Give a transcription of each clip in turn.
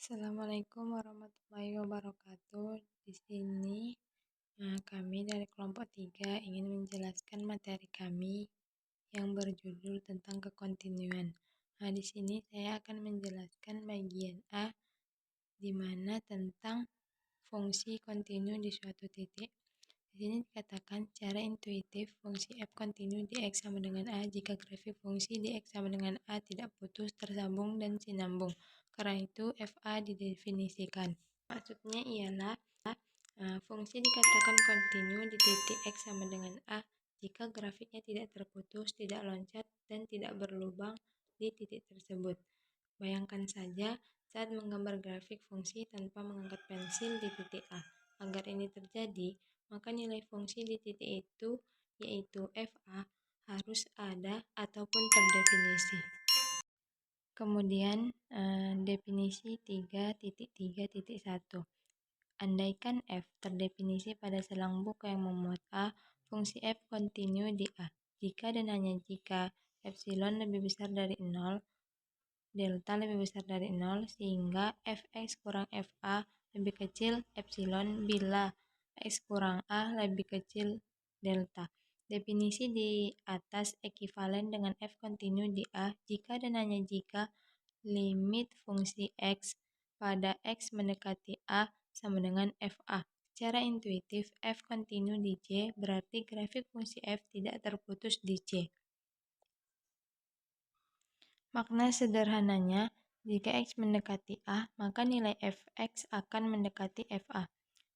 Assalamualaikum warahmatullahi wabarakatuh. Di sini kami dari kelompok 3 ingin menjelaskan materi kami yang berjudul tentang kekontinuan. Di sini saya akan menjelaskan bagian A, di mana tentang fungsi kontinu di suatu titik. Di sini dikatakan secara intuitif fungsi f kontinu di x sama dengan a jika grafik fungsi di x sama dengan a tidak putus, tersambung, dan sinambung. Karena itu fa didefinisikan. Maksudnya ialah fungsi dikatakan kontinu di titik x sama dengan a jika grafiknya tidak terputus, tidak loncat, dan tidak berlubang di titik tersebut. Bayangkan saja saat menggambar grafik fungsi tanpa mengangkat pensil di titik A. Agar ini terjadi, maka nilai fungsi di titik itu, yaitu fa, harus ada ataupun terdefinisi. Kemudian definisi 3.3.1. Andaikan f terdefinisi pada selang buka yang memuat a, fungsi f kontinu di a. Jika dan hanya jika epsilon lebih besar dari 0, delta lebih besar dari 0, sehingga fx kurang fa lebih kecil epsilon bila x kurang a lebih kecil delta. Definisi di atas ekivalen dengan f kontinu di a jika dan hanya jika limit fungsi x pada x mendekati a sama dengan fa. Secara intuitif, f kontinu di C berarti grafik fungsi f tidak terputus di C. Makna sederhananya, jika x mendekati a, maka nilai fx akan mendekati fa.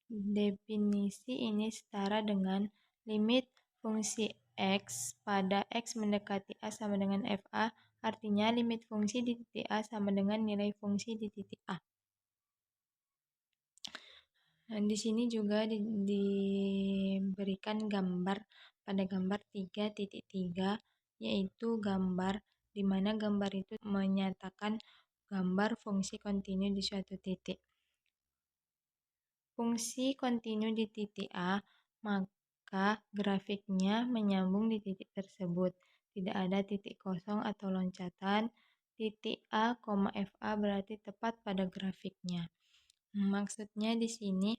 Definisi ini setara dengan limit fungsi x pada x mendekati a sama dengan fa, artinya limit fungsi di titik a sama dengan nilai fungsi di titik a. Di sini juga diberikan gambar pada gambar 3.3, yaitu gambar di mana gambar itu menyatakan gambar fungsi kontinu di suatu titik. Fungsi kontinu di titik A, maka grafiknya menyambung di titik tersebut. Tidak ada titik kosong atau loncatan. Titik A, fa berarti tepat pada grafiknya. Maksudnya di sini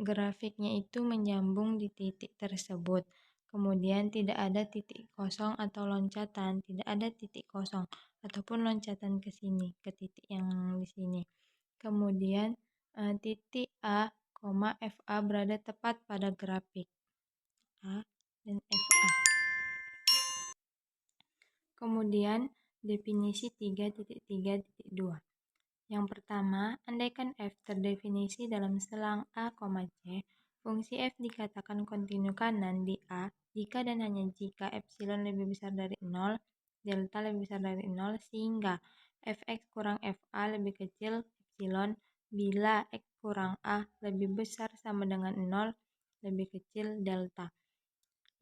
grafiknya itu menyambung di titik tersebut. Kemudian tidak ada titik kosong atau loncatan, tidak ada titik kosong ataupun loncatan ke sini, ke titik yang di sini. Kemudian titik A, fa berada tepat pada grafik A dan fa. Kemudian definisi 3.3.2. Yang pertama, andaikan f terdefinisi dalam selang a, c, fungsi f dikatakan kontinu kanan di a jika dan hanya jika epsilon lebih besar dari 0, delta lebih besar dari 0, sehingga fx kurang fa lebih kecil epsilon bila x kurang a lebih besar sama dengan 0 lebih kecil delta.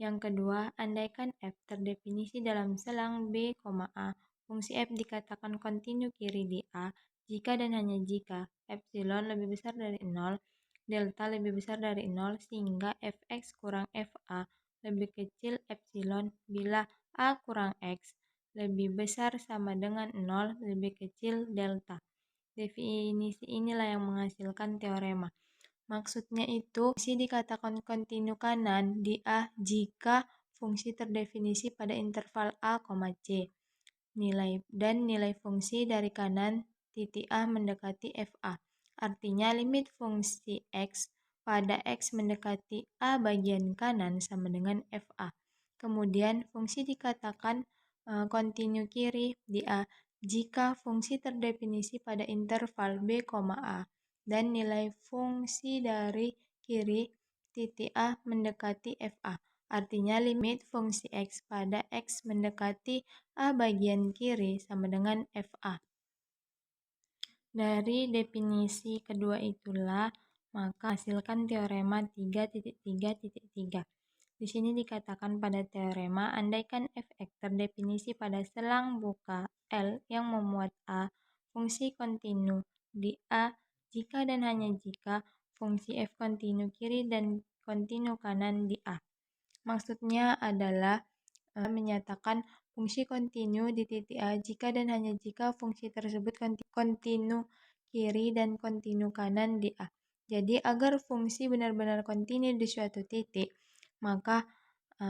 Yang kedua, andaikan f terdefinisi dalam selang b, a, fungsi f dikatakan kontinu kiri di a jika dan hanya jika epsilon lebih besar dari 0, delta lebih besar dari 0, sehingga fx kurang fa lebih kecil epsilon bila a kurang x lebih besar sama dengan 0 lebih kecil delta. Definisi inilah yang menghasilkan teorema. Maksudnya itu, fungsi dikatakan kontinu kanan di A jika fungsi terdefinisi pada interval A, C. Nilai fungsi dari kanan titik A mendekati FA. Artinya limit fungsi X pada X mendekati A bagian kanan sama dengan FA. Kemudian fungsi dikatakan kontinu kiri di A jika fungsi terdefinisi pada interval B, A dan nilai fungsi dari kiri titik A mendekati FA. Artinya limit fungsi X pada X mendekati A bagian kiri sama dengan FA. Dari definisi kedua itulah maka hasilkan teorema 3.3.3. Di sini dikatakan pada teorema, andaikan fx terdefinisi pada selang buka L yang memuat A, fungsi kontinu di A jika dan hanya jika fungsi f kontinu kiri dan kontinu kanan di A. Maksudnya adalah menyatakan fungsi kontinu di titik A jika dan hanya jika fungsi tersebut kontinu kiri dan kontinu kanan di A. Jadi agar fungsi benar-benar kontinu di suatu titik, maka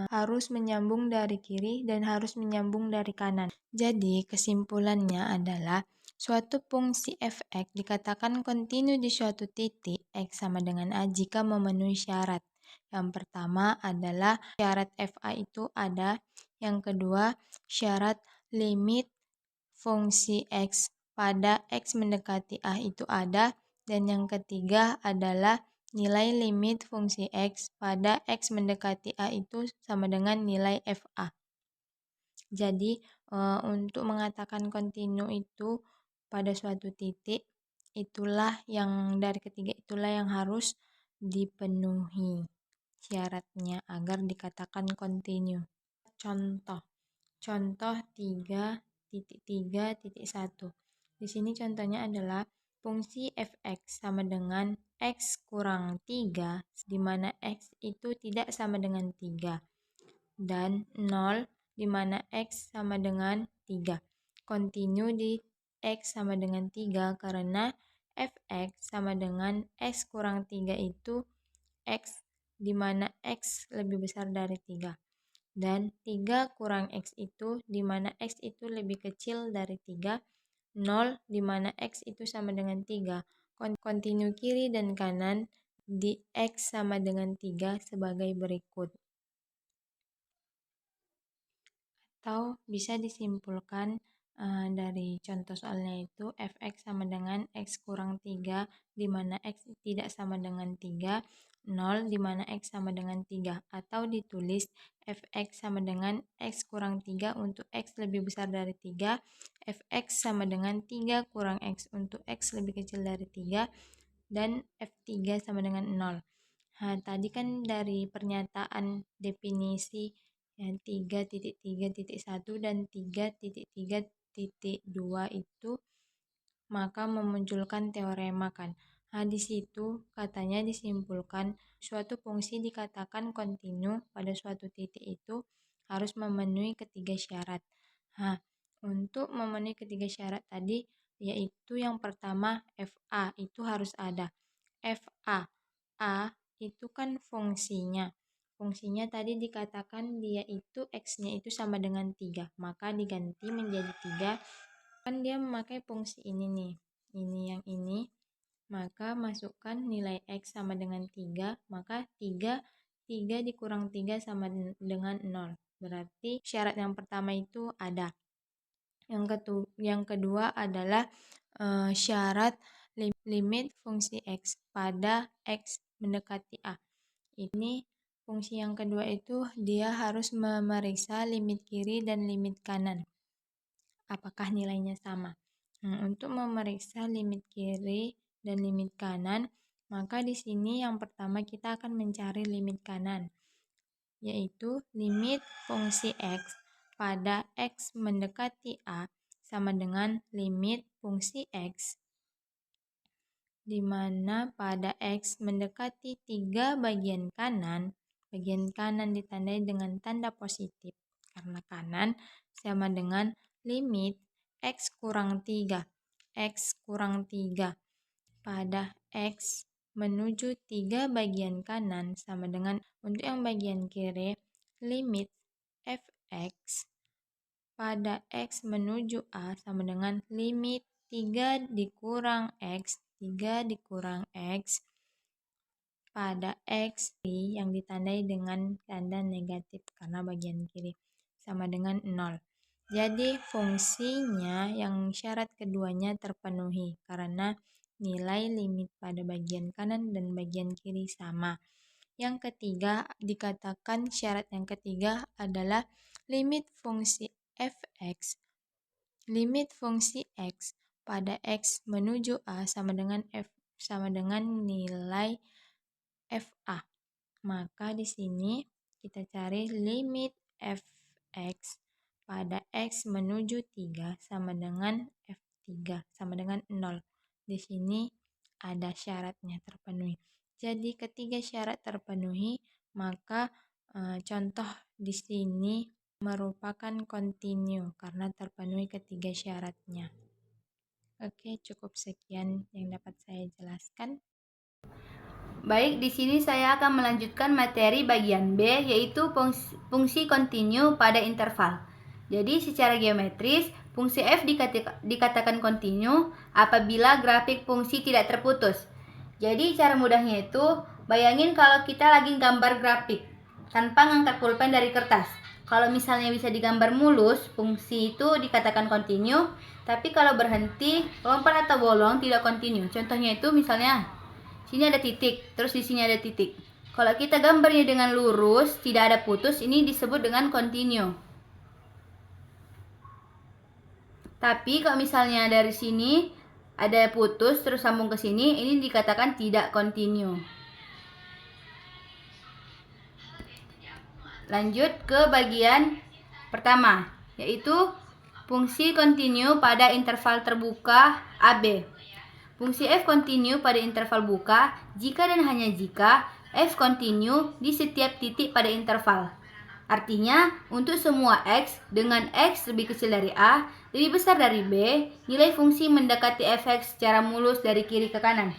harus menyambung dari kiri dan harus menyambung dari kanan. Jadi kesimpulannya adalah suatu fungsi f(x) dikatakan kontinu di suatu titik x sama dengan A jika memenuhi syarat. Yang pertama adalah syarat fa itu ada. Yang kedua, syarat limit fungsi x pada x mendekati A itu ada. Dan yang ketiga adalah nilai limit fungsi x pada x mendekati A itu sama dengan nilai fa. Jadi untuk mengatakan kontinu itu pada suatu titik, itulah yang dari ketiga itulah yang harus dipenuhi syaratnya agar dikatakan kontinu. Contoh 3.3.1. Di sini contohnya adalah fungsi f(x) sama dengan x kurang 3, di mana x itu tidak sama dengan 3, dan 0, di mana x sama dengan 3. Kontinu di x sama dengan 3 karena f(x) sama dengan x kurang 3 itu x, di mana x lebih besar dari 3. Dan 3 kurang x itu di mana x itu lebih kecil dari 3, 0, di mana x itu sama dengan 3. Kontinu kiri dan kanan di x sama dengan 3 sebagai berikut. Atau bisa disimpulkan dari contoh soalnya itu f(x) sama dengan x kurang 3, di mana x tidak sama dengan 3, 0, di mana x sama dengan 3. Atau ditulis f(x) sama dengan x kurang 3 untuk x lebih besar dari 3, f(x) sama dengan 3 kurang x untuk x lebih kecil dari 3, dan f3 sama dengan 0. Nah, tadi kan dari pernyataan definisi yang 3.3.1 dan 3.3.2 itu maka memunculkan teorema kan. Nah, di situ katanya disimpulkan suatu fungsi dikatakan kontinu pada suatu titik itu harus memenuhi ketiga syarat. Nah, untuk memenuhi ketiga syarat tadi yaitu yang pertama fa itu harus ada. Fa itu kan fungsinya. Fungsinya tadi dikatakan dia itu x-nya itu sama dengan 3, maka diganti menjadi 3. Kan dia memakai fungsi ini nih, ini yang ini, maka masukkan nilai x sama dengan 3, maka 3 dikurang 3 sama dengan 0. Berarti syarat yang pertama itu ada. Yang kedua adalah syarat limit fungsi x pada x mendekati A. Ini fungsi yang kedua itu dia harus memeriksa limit kiri dan limit kanan. Apakah nilainya sama? Untuk memeriksa limit kiri dan limit kanan, maka di sini yang pertama kita akan mencari limit kanan, yaitu limit fungsi x pada x mendekati A sama dengan limit fungsi x di mana pada x mendekati 3 bagian kanan ditandai dengan tanda positif karena kanan sama dengan limit x kurang 3 pada x menuju 3 bagian kanan sama dengan untuk yang bagian kiri limit f(x) pada x menuju A sama dengan limit 3 dikurang x pada x yang ditandai dengan tanda negatif karena bagian kiri sama dengan 0. Jadi fungsinya yang syarat keduanya terpenuhi karena nilai limit pada bagian kanan dan bagian kiri sama. Yang ketiga dikatakan syarat yang ketiga adalah limit fungsi f(x) pada x menuju A sama dengan nilai fa. Maka di sini kita cari limit f(x) pada x menuju 3 sama dengan f3 sama dengan 0. Di sini ada syaratnya terpenuhi. Jadi ketiga syarat terpenuhi, maka contoh di sini merupakan kontinu karena terpenuhi ketiga syaratnya. Oke, cukup sekian yang dapat saya jelaskan. Baik, di sini saya akan melanjutkan materi bagian B, yaitu fungsi kontinu pada interval. Jadi secara geometris, fungsi f dikatakan kontinu apabila grafik fungsi tidak terputus. Jadi cara mudahnya itu, bayangin kalau kita lagi gambar grafik tanpa ngangkat pulpen dari kertas. Kalau misalnya bisa digambar mulus, fungsi itu dikatakan kontinu, tapi kalau berhenti, lompat atau bolong tidak kontinu. Contohnya itu misalnya sini ada titik, terus di sini ada titik. Kalau kita gambarnya dengan lurus, tidak ada putus, ini disebut dengan kontinu. Tapi kalau misalnya dari sini ada putus terus sambung ke sini, ini dikatakan tidak kontinu. Lanjut ke bagian pertama, yaitu fungsi kontinu pada interval terbuka AB. Fungsi f kontinu pada interval buka jika dan hanya jika f kontinu di setiap titik pada interval. Artinya, untuk semua x dengan x lebih kecil dari A, lebih besar dari B, nilai fungsi mendekati fx secara mulus dari kiri ke kanan.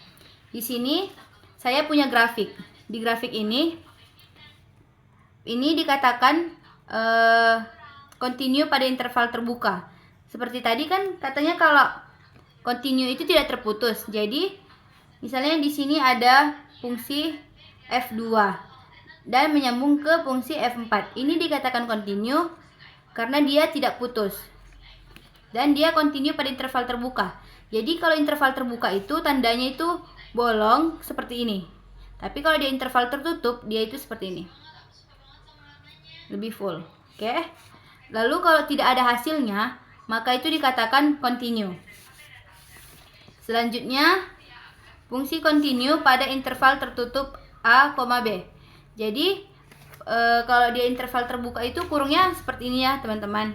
Di sini, saya punya grafik. Di grafik ini dikatakan kontinu pada interval terbuka. Seperti tadi kan katanya kalau kontinu itu tidak terputus. Jadi, misalnya di sini ada fungsi f2 dan menyambung ke fungsi f4. Ini dikatakan kontinu karena dia tidak putus. Dan dia kontinu pada interval terbuka. Jadi, kalau interval terbuka itu tandanya itu bolong seperti ini. Tapi kalau dia interval tertutup, dia itu seperti ini. Lebih full. Oke. Lalu kalau tidak ada hasilnya, maka itu dikatakan kontinu. Selanjutnya, fungsi kontinu pada interval tertutup A, B. Jadi, kalau dia interval terbuka itu kurungnya seperti ini ya, teman-teman.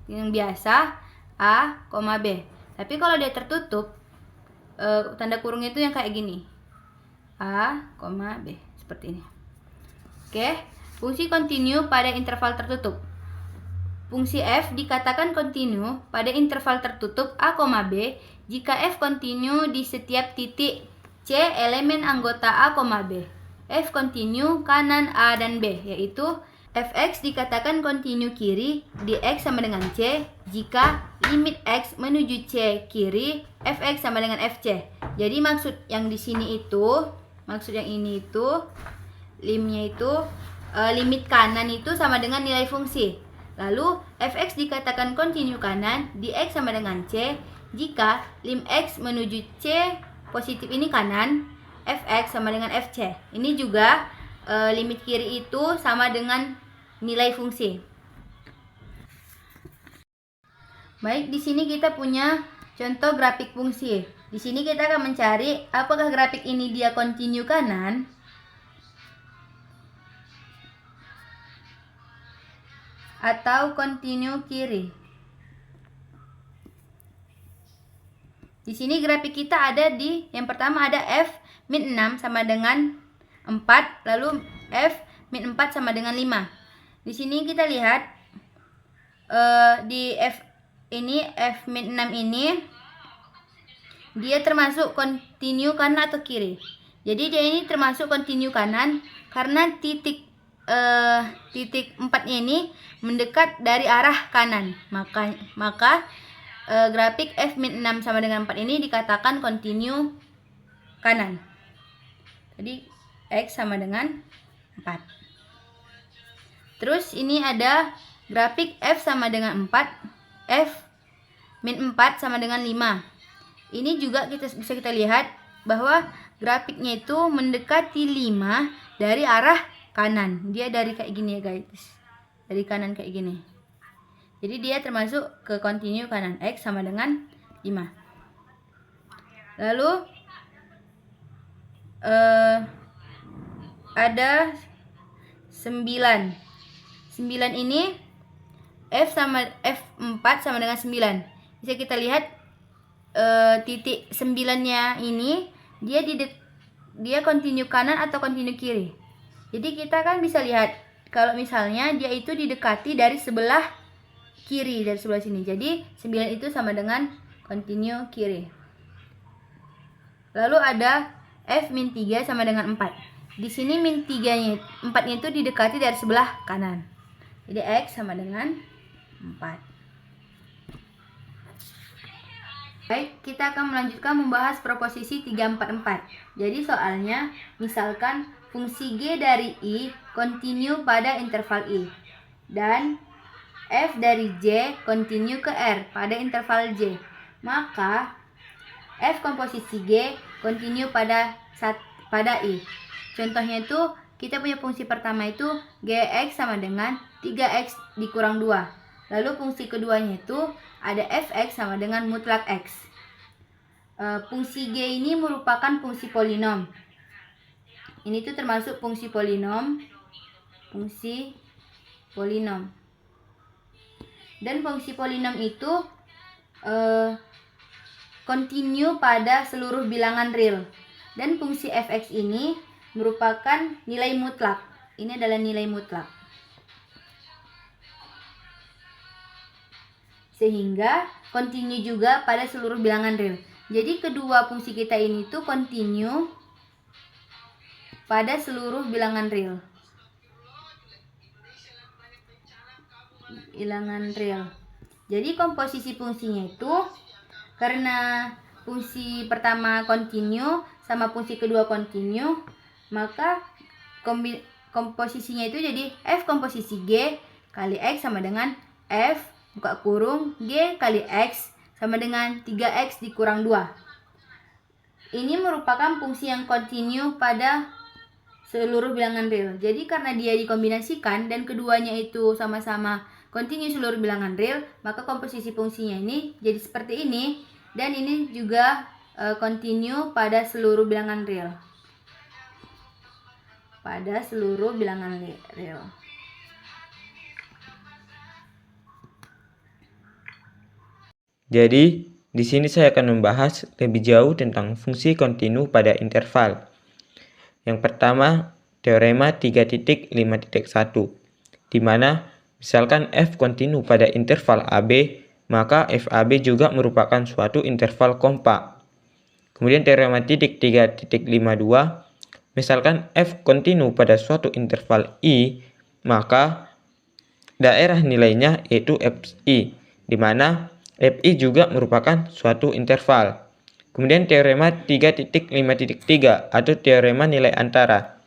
Yang biasa A, B. Tapi kalau dia tertutup, tanda kurungnya itu yang kayak gini. A, B. Seperti ini. Oke, fungsi kontinu pada interval tertutup. Fungsi f dikatakan kontinu pada interval tertutup A, B jika f kontinu di setiap titik C elemen anggota A, B. F kontinu kanan A dan B, yaitu fx dikatakan kontinu kiri di x sama dengan C jika limit x menuju C kiri fx sama dengan fc. Jadi maksud yang di sini itu, maksud yang ini itu, limnya itu limit kanan itu sama dengan nilai fungsi. Lalu fx dikatakan kontinu kanan di x sama dengan C jika lim x menuju C positif ini kanan, fx sama dengan fc. Ini juga limit kiri itu sama dengan nilai fungsi. Baik, di sini kita punya contoh grafik fungsi. Di sini kita akan mencari apakah grafik ini dia kontinu kanan atau kontinu kiri. Di sini grafik kita ada di yang pertama ada f min 6 sama dengan 4, lalu f min 4 sama dengan 5. Di sini kita lihat di f min 6 ini dia termasuk kontinu kanan atau kiri. Jadi dia ini termasuk kontinu kanan karena titik 4-nya ini mendekat dari arah kanan. Maka grafik f min 6 sama dengan 4 ini dikatakan kontinu kanan. Jadi x sama dengan 4. Terus ini ada grafik f sama dengan 4, f min 4 sama dengan 5. Ini juga bisa kita lihat bahwa grafiknya itu mendekati 5 dari arah kanan. Dia dari kayak gini ya guys. Dari kanan kayak gini. Jadi dia termasuk ke kontinu kanan. X sama dengan 5. Lalu ada 9. 9 ini F4 sama dengan 9. Bisa kita lihat titik 9-nya ini dia kontinu kanan atau kontinu kiri. Jadi kita kan bisa lihat kalau misalnya dia itu didekati dari sebelah kiri, dari sebelah sini. Jadi 9 itu sama dengan continue kiri. Lalu ada F-3 sama dengan 4. Di sini min 3-nya, 4-nya itu didekati dari sebelah kanan. Jadi X sama dengan 4. Baik, kita akan melanjutkan membahas proposisi 3, 4, 4. Jadi soalnya, misalkan fungsi G dari I continue pada interval I. Dan F dari J continue ke R pada interval J. Maka F komposisi G continue pada I. Contohnya itu kita punya fungsi pertama itu Gx sama dengan 3x dikurang 2. Lalu fungsi keduanya itu ada fx sama dengan mutlak x. Fungsi G ini merupakan fungsi polinom. Ini tuh termasuk fungsi polinom. Dan fungsi polinom itu continue pada seluruh bilangan real. Dan fungsi fx ini merupakan nilai mutlak. Ini adalah nilai mutlak. Sehingga continue juga pada seluruh bilangan real. Jadi kedua fungsi kita ini tuh continue pada seluruh bilangan real. Jadi komposisi fungsinya itu karena fungsi pertama continue sama fungsi kedua continue, maka komposisinya itu jadi F komposisi G kali X sama dengan F buka kurung G kali X sama dengan 3X dikurang 2. Ini merupakan fungsi yang continue pada seluruh bilangan real. Jadi karena dia dikombinasikan dan keduanya itu sama-sama continue seluruh bilangan real, maka komposisi fungsinya ini jadi seperti ini. Dan ini juga continue pada seluruh bilangan real. Jadi, di sini saya akan membahas lebih jauh tentang fungsi kontinu pada interval. Yang pertama, teorema 3.5.1, di mana misalkan f kontinu pada interval AB, maka FAB juga merupakan suatu interval kompak. Kemudian teorema 3.52, misalkan f kontinu pada suatu interval I, maka daerah nilainya yaitu Fi, di mana Fi juga merupakan suatu interval. Kemudian teorema 3.5.3 atau teorema nilai antara,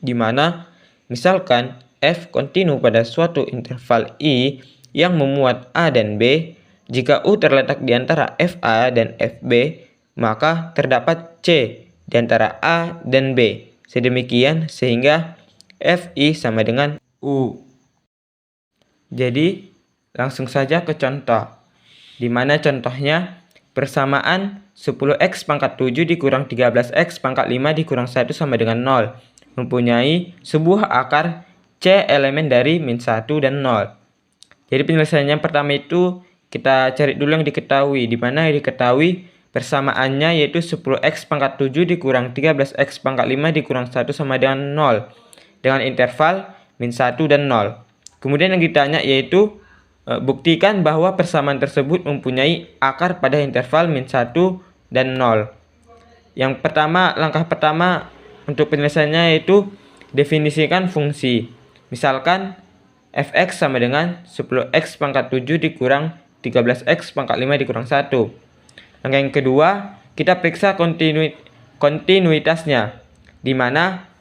di mana misalkan f kontinu pada suatu interval I yang memuat A dan B, jika U terletak di antara FA dan FB, maka terdapat C di antara A dan B. Sedemikian sehingga Fi sama dengan U. Jadi langsung saja ke contoh. Di mana contohnya persamaan 10x pangkat 7 dikurang 13x pangkat 5 dikurang 1 sama dengan 0 mempunyai sebuah akar C elemen dari min 1 dan 0. Jadi penyelesaiannya pertama itu kita cari dulu yang diketahui, di mana yang diketahui persamaannya yaitu 10x pangkat 7 dikurang 13x pangkat 5 dikurang 1 sama dengan 0 dengan interval min 1 dan 0. Kemudian yang ditanya yaitu buktikan bahwa persamaan tersebut mempunyai akar pada interval min 1 dan 0. Yang pertama, langkah pertama untuk penyelesaiannya yaitu definisikan fungsi. Misalkan fx sama dengan 10x pangkat 7 dikurang 13x pangkat 5 dikurang 1. Langkah yang kedua, kita periksa kontinuitasnya, di mana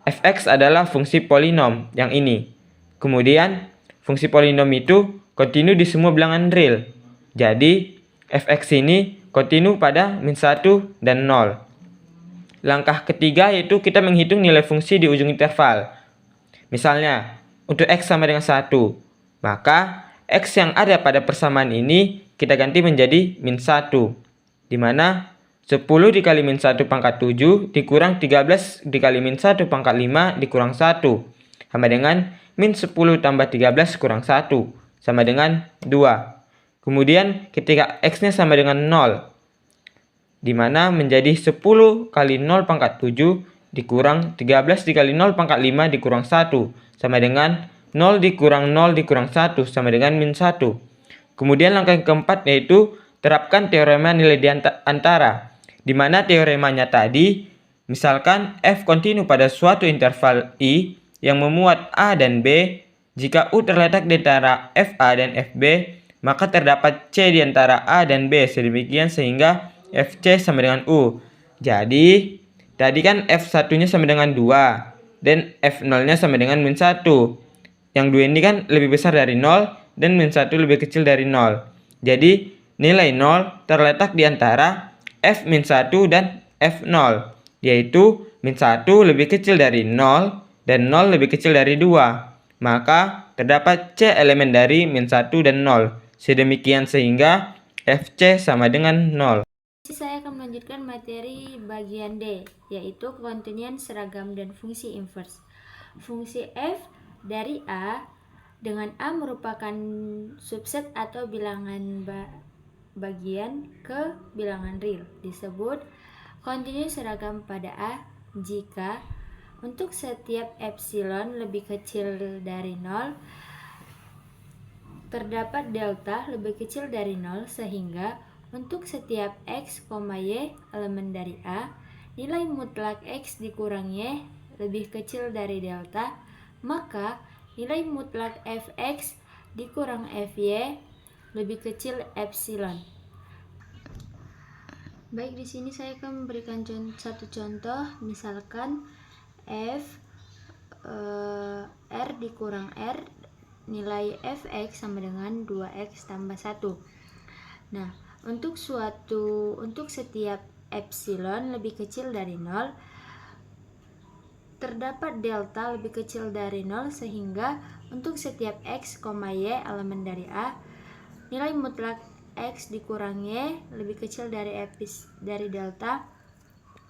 fx adalah fungsi polinom yang ini. Kemudian fungsi polinom itu kontinu di semua bilangan real. Jadi fx ini kontinu pada min 1 dan 0. Langkah ketiga yaitu kita menghitung nilai fungsi di ujung interval. Misalnya untuk x sama dengan 1, maka x yang ada pada persamaan ini kita ganti menjadi min 1, di mana 10 dikali min 1 pangkat 7 dikurang 13 dikali min 1 pangkat 5 dikurang 1 sama dengan min 10 tambah 13 kurang 1 sama dengan 2. Kemudian ketika x-nya sama dengan 0, di mana menjadi 10 kali 0 pangkat 7 dikurang 13 dikali 0 pangkat 5 dikurang 1 sama dengan 0 dikurang 0 dikurang 1 sama dengan min 1. Kemudian langkah yang keempat yaitu terapkan teorema nilai di antara, di mana teoremanya tadi misalkan f kontinu pada suatu interval I yang memuat A dan B. Jika U terletak di antara FA dan FB, maka terdapat C di antara A dan B sedemikian sehingga FC sama dengan U. Jadi tadi kan F1-nya sama dengan 2 dan F0-nya sama dengan min 1. Yang 2 ini kan lebih besar dari 0 dan min 1 lebih kecil dari 0. Jadi nilai 0 terletak di antara F min 1 dan F0, yaitu min 1 lebih kecil dari 0 dan 0 lebih kecil dari 2. Maka terdapat C elemen dari min 1 dan 0. Sedemikian sehingga FC sama dengan 0. Saya akan melanjutkan materi bagian D, yaitu kontinian seragam dan fungsi inverse. Fungsi f dari A dengan A merupakan subset atau bilangan bagian ke bilangan real disebut kontinu seragam pada A jika untuk setiap epsilon lebih kecil dari 0 terdapat delta lebih kecil dari 0 sehingga untuk setiap x, y elemen dari A, nilai mutlak x dikurang y lebih kecil dari delta, maka nilai mutlak fx dikurang fy lebih kecil epsilon. Baik, di sini saya akan memberikan satu contoh, misalkan f r dikurang r, nilai fx sama dengan 2x tambah 1. Nah, untuk setiap epsilon lebih kecil dari 0 terdapat delta lebih kecil dari 0 sehingga untuk setiap x, y elemen dari A, nilai mutlak x dikurang y lebih kecil dari delta,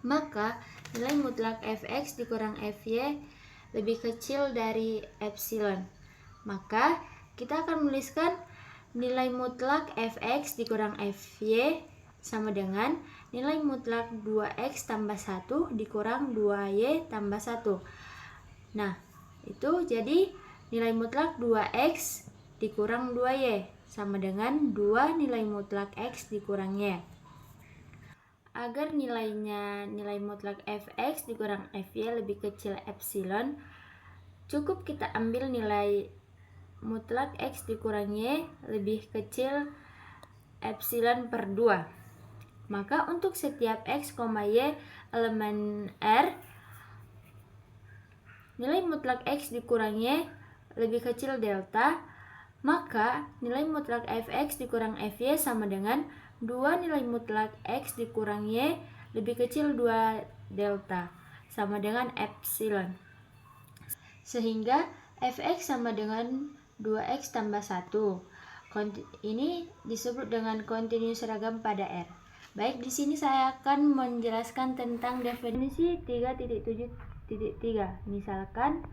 maka nilai mutlak fx dikurang fy lebih kecil dari epsilon. Maka kita akan menuliskan nilai mutlak fx dikurang fy sama dengan nilai mutlak 2x tambah 1 dikurang 2y tambah 1. Nah, itu jadi nilai mutlak 2x dikurang 2y sama dengan 2 nilai mutlak x dikurang y. Agar nilai mutlak fx dikurang fy lebih kecil epsilon, cukup kita ambil nilai mutlak x dikurang y lebih kecil epsilon per 2. Maka untuk setiap x, y elemen R, nilai mutlak x dikurang y lebih kecil delta, maka nilai mutlak fx dikurang fy sama dengan 2 nilai mutlak x dikurang y lebih kecil 2 delta sama dengan epsilon. Sehingga fx sama dengan 2x tambah 1. Ini disebut dengan kontinu seragam pada R. Baik, di sini saya akan menjelaskan tentang definisi 3.7.3. Misalkan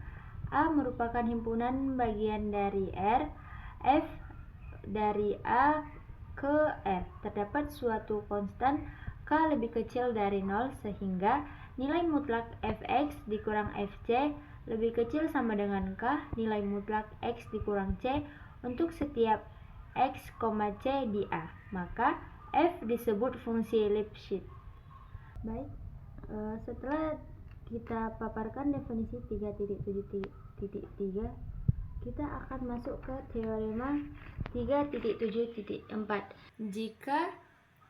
A merupakan himpunan bagian dari R, F dari A ke R. Terdapat suatu konstan K lebih kecil dari 0 sehingga nilai mutlak fx dikurang fc lebih kecil sama dengan K nilai mutlak x dikurang C untuk setiap x, C di A. Maka f disebut fungsi Lipschitz. Baik, setelah kita paparkan definisi 3.7.3, kita akan masuk ke teorema 3.7.4. Jika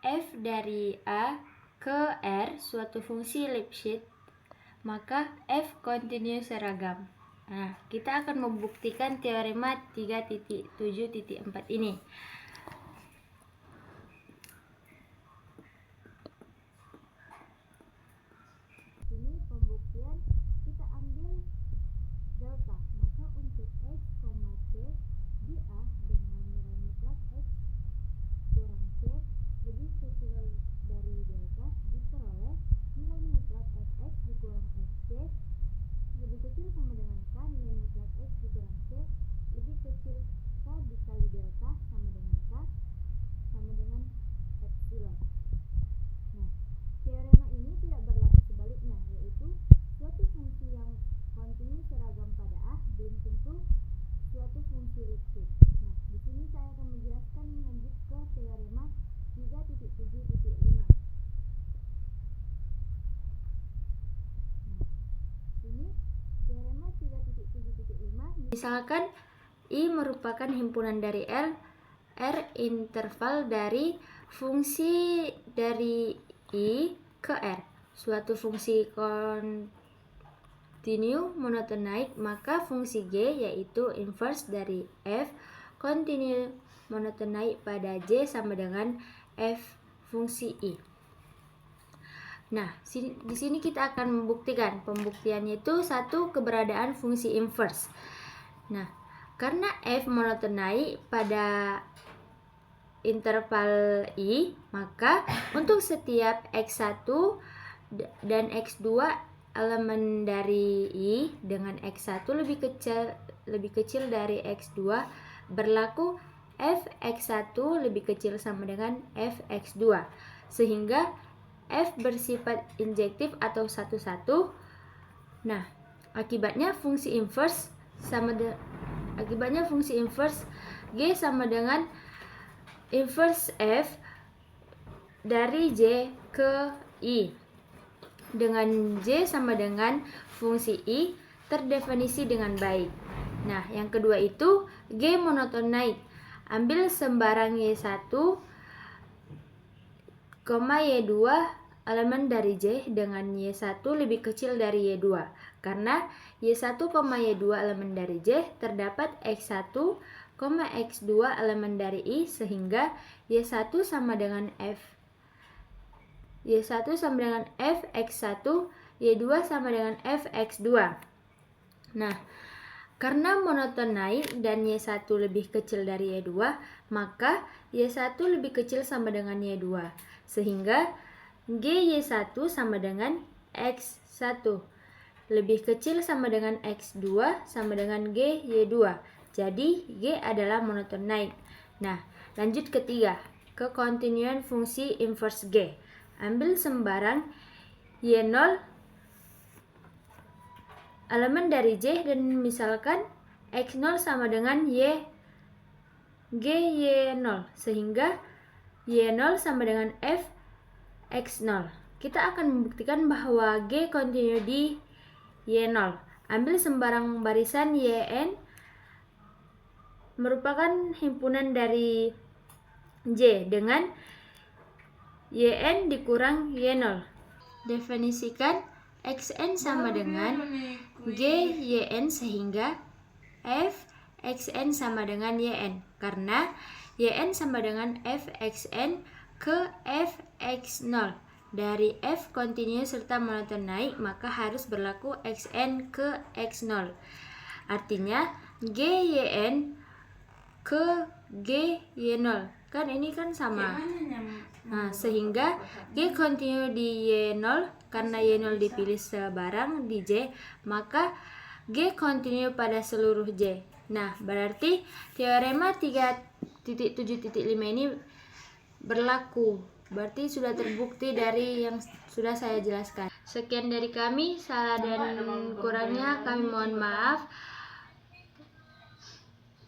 f dari A ke R suatu fungsi Lipschitz, maka f kontinu seragam. Nah, kita akan membuktikan teorema 3.7.4 ini. Ini pembuktian, kita ambil delta. Maka untuk x, C di A dengan nilai mutlak x kurang C lebih kecil dari delta diperoleh nilai mutlak fx dikurang fc lebih kecil sama dengan K nilai mutlak x dikurang C lebih kecil K dikali delta sama dengan Misalkan I merupakan himpunan dari R interval dari fungsi dari I ke R. Suatu fungsi kontinu monotonaik, maka fungsi G yaitu inverse dari F kontinu monotonaik pada J sama dengan F fungsi I. Nah, di sini kita akan membuktikan. Pembuktiannya itu satu, keberadaan fungsi inverse. Nah, karena F monotonaik pada interval I, maka untuk setiap X1 dan X2 elemen dari I dengan X1 lebih kecil dari X2, berlaku F X1 lebih kecil sama dengan F X2, sehingga F bersifat injektif atau satu-satu. Nah, akibatnya fungsi inverse G sama dengan inverse F dari J ke I, dengan J sama dengan fungsi I terdefinisi dengan baik. Nah, yang kedua itu G monotonaik. Ambil sembarang Y1, Y2 elemen dari J dengan Y1 lebih kecil dari Y2. Karena Y1, Y2 elemen dari J terdapat X1, X2 elemen dari I, sehingga Y1 sama dengan F X1, Y2 sama dengan F X2. Nah, karena monotonaik dan Y1 lebih kecil dari Y2, maka Y1 lebih kecil sama dengan Y2, sehingga GY1 sama dengan X1 lebih kecil sama dengan X2 sama dengan GY2. Jadi G adalah monotonaik. Nah, lanjut ketiga, ke kontinuan fungsi inverse G. Ambil sembarang Y0 elemen dari J dan misalkan X0 sama dengan GY0, sehingga Y0 sama dengan F X0. Kita akan membuktikan bahwa G kontinu di Y0. Ambil sembarang barisan YN merupakan himpunan dari J dengan YN dikurang Y0. Definisikan Xn sama dengan GYN, sehingga F Xn sama dengan YN, karena YN sama dengan F Xn ke F X0. Dari F kontinu serta monotonaik, maka harus berlaku Xn ke X0. Artinya GYN ke GY0. Kan ini kan sama. Nah, sehingga G kontinu di Y0, karena Y0 dipilih sebarang di J, maka G kontinu pada seluruh J. Nah, berarti teorema 3.7.5 ini berlaku. Berarti sudah terbukti dari yang sudah saya jelaskan. Sekian dari kami, salah dan kurangnya kami mohon maaf.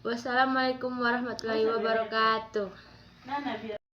Wassalamualaikum warahmatullahi wabarakatuh.